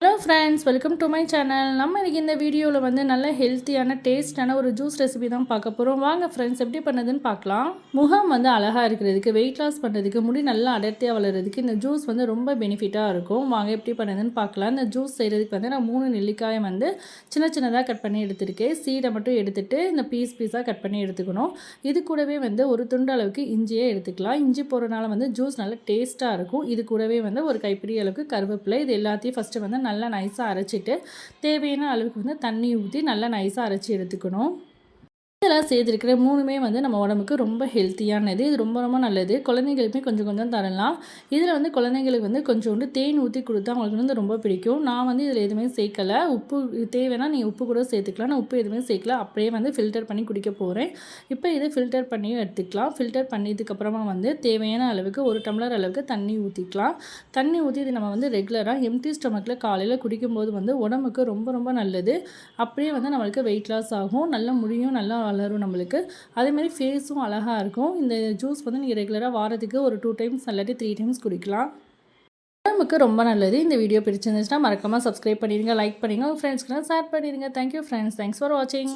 Hello friends, welcome to my channel. நம்ம இன்றைக்கி இந்த வீடியோவில் வந்து நல்ல ஹெல்த்தியான டேஸ்டான ஒரு ஜூஸ் ரெசிபி தான் பார்க்க போகிறோம். வாங்க ஃப்ரெண்ட்ஸ், எப்படி பண்ணதுன்னு பார்க்கலாம். முகம் வந்து அழகாக இருக்கிறதுக்கு, வெயிட் லாஸ் பண்ணுறதுக்கு, முடி நல்லா அடர்த்தியாக வளர்கிறதுக்கு இந்த ஜூஸ் வந்து ரொம்ப பெனிஃபிட்டாக இருக்கும். வாங்க எப்படி பண்ணதுன்னு பார்க்கலாம். இந்த ஜூஸ் செய்கிறதுக்கு வந்து நான் 3 நெல்லிக்காயை வந்து சின்ன சின்னதாக கட் பண்ணி எடுத்துருக்கேன். சீடை மட்டும் எடுத்துகிட்டு இந்த பீஸாக கட் பண்ணி எடுத்துக்கணும். இது கூடவே வந்து ஒரு துண்டு அளவுக்கு இஞ்சியே எடுத்துக்கலாம். இஞ்சி போடுறதுனால வந்து ஜூஸ் நல்லா டேஸ்ட்டாக இருக்கும். இது கூடவே வந்து ஒரு கைப்பிடி அளவுக்கு கருவேப்பிலை, இது எல்லாத்தையும் ஃபஸ்ட்டு வந்து நல்லா நைஸாக அரைச்சிட்டு தேவையான அளவுக்கு வந்து தண்ணி ஊற்றி நல்லா நைஸாக அரைச்சி எடுத்துக்கணும். இதெல்லாம் சேர்த்துருக்கிற 3மே வந்து நம்ம உடம்புக்கு ரொம்ப ஹெல்த்தியானது. இது ரொம்ப ரொம்ப நல்லது. குழந்தைங்களுக்குமே கொஞ்சம் கொஞ்சம் தரலாம். இதில் வந்து குழந்தைங்களுக்கு வந்து கொஞ்சோண்டு தேன் ஊற்றி கொடுத்தா அவங்களுக்கு வந்து ரொம்ப பிடிக்கும். நான் வந்து இதில் எதுவுமே சேர்க்கலை. உப்பு தேவைன்னா நீங்கள் உப்பு கூட சேர்த்துக்கலாம். நான் உப்பு எதுவுமே சேர்க்கல. அப்படியே வந்து ஃபில்டர் பண்ணி குடிக்க போகிறேன். இப்போ இதை ஃபில்டர் பண்ணியும் எடுத்துக்கலாம். ஃபில்டர் பண்ணதுக்கப்புறமா வந்து தேவையான அளவுக்கு 1 டம்ளர் அளவுக்கு தண்ணி ஊற்றிக்கலாம். தண்ணி ஊற்றி இது நம்ம வந்து ரெகுலராக எம்டி ஸ்டொமக்கில் காலையில் குடிக்கும்போது வந்து உடம்புக்கு ரொம்ப ரொம்ப நல்லது. அப்படியே வந்து நம்மளுக்கு வெயிட் லாஸ் ஆகும். நல்ல முடியும் நல்லா வளரும் நம்மளுக்கு. அதேமாதிரி ஃபேஸும் அழகாக இருக்கும். இந்த ஜூஸ் வந்து நீங்கள் ரெகுலராக வாரத்துக்கு ஒரு 2 டைம்ஸ் இல்லாட்டி 3 டைம்ஸ் குடிக்கலாம். உடம்புக்கு ரொம்ப நல்லது. இந்த வீடியோ பிடிச்சிருந்துச்சுன்னா மறக்காமல் சப்ஸ்கிரைப் பண்ணிடுங்க, லைக் பண்ணிடுங்க, உங்கள் ஃப்ரெண்ட்ஸ்க்குலாம் ஷேர் பண்ணிடுங்க. Thank you friends. தேங்க்ஸ் ஃபார் வாட்சிங்.